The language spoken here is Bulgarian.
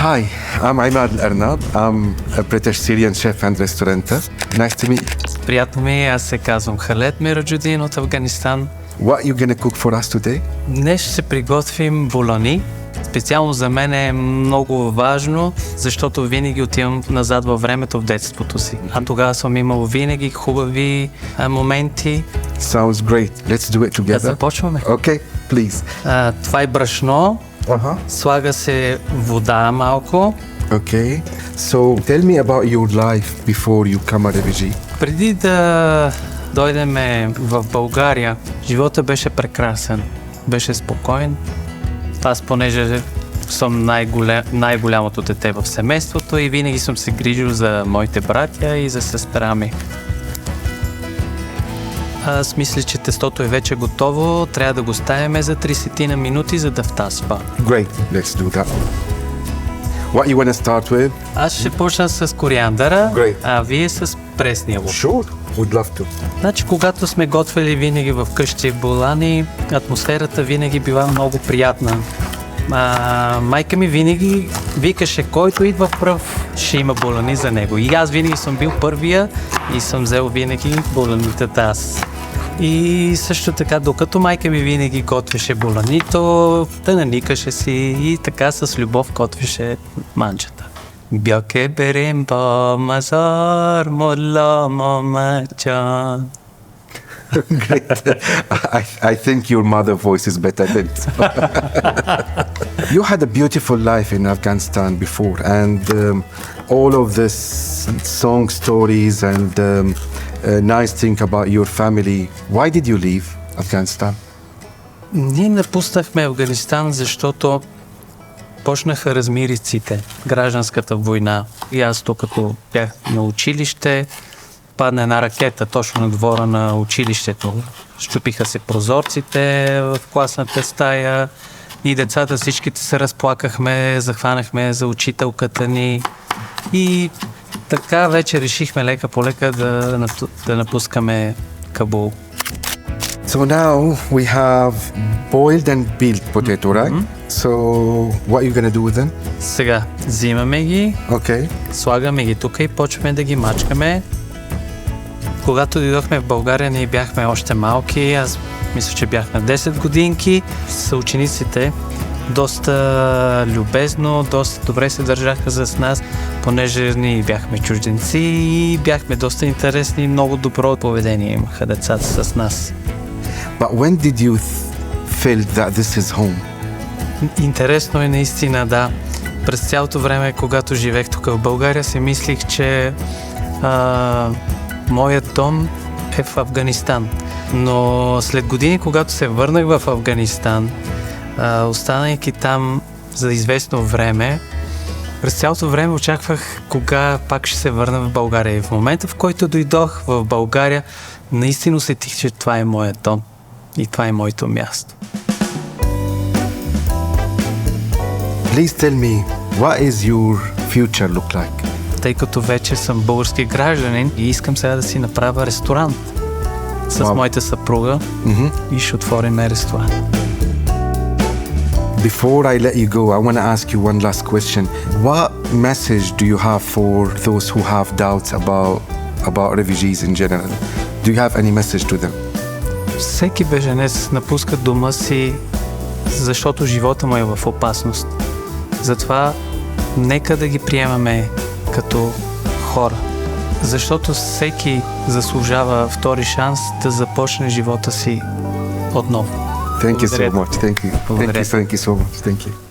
Hi, I'm Imad Al-Arnab. I'm a British Syrian chef and restaurateur. Nice to meet you. Приятно ми е, аз се казвам Халед Мираджудин от Афганистан. What are you going to cook for us today? Днес ще приготвим болони. Специално за мен е много важно, защото винаги отивам назад във времето в детството си. А тогава съм имал винаги хубави моменти. Sounds great. Let's do it Да together. започваме. Okay, please. Това е брашно, слага се вода малко. Okay. So tell me about your life before you become a refugee. Преди да дойдем в България, живота беше прекрасен, беше спокоен. Аз понеже съм най-голямото дете в семейството и винаги съм се грижил за моите братя и за сестра ми. Аз мисля, че тестото е вече готово, трябва да го ставим за 30 на минути, за да втасва. Great. Let's do that. What you want to start with? Аз ще почна с кориандъра, Great. а вие с пресния лук. Sure. Would love to. Значи, когато сме готвили винаги в къщи в Болани, атмосферата винаги била много приятна. Майка ми винаги викаше, който идва пръв, ще има болани за него. И аз винаги съм бил първия и съм взел винаги боланите аз. И също така, докато майка ми винаги готвеше боланито, да наникаше си и така с любов готвеше манчата. Бяке берем ба мазар мола мамачан. Great. I think your mother voice is better than You had a beautiful life in Afghanistan before, and all of this song stories and nice thing about your family. Why did you leave Afghanistan? Ние напуснахме Афганистан, защото почнаха размириците, гражданската война. И аз тук, като бях на училище, падна една ракета точно на двора на училището. Щупиха се прозорците в класната стая и децата всичките се разплакахме, захванахме за учителката ни и така вече решихме лека по лека да напускаме Кабул. So now we have boiled and peeled potato, right? So what are you going to do with them? Сега взимаме ги, Okay. слагаме ги тук и почваме да ги мачкаме. Когато дойдохме в България, ние бяхме още малки, аз мисля, че бях на 10 годинки. Съучениците доста любезно, доста добре се държаха с нас, понеже ние бяхме чужденци и бяхме доста интересни и много добро поведение имаха децата с нас. But when did you feel that this is home? Интересно е наистина, да. През цялото време, когато живеех тук в България, си мислих, че моят дом е в Афганистан. Но след години, когато се върнах в Афганистан, останайки там за известно време, през цялото време очаквах кога пак ще се върна в България. И в момента, в който дойдох в България, наистина усетих, че това е моят дом и това е моето място. Please tell me, what is your future look like? Тъй като вече съм български гражданин и искам сега да си направя ресторант с моята съпруга и ще отворим ресторант. Before I let you go, I want to ask you one last question. What message do you have for those who have doubts about refugees in general? Do you have any message to them? Всеки беженец напуска дома си, защото живота му е в опасност. Затова нека да ги приемаме като хора, защото всеки заслужава втори шанс да започне живота си отново. Thank you so much. Thank you. Thank you so much. Thank you.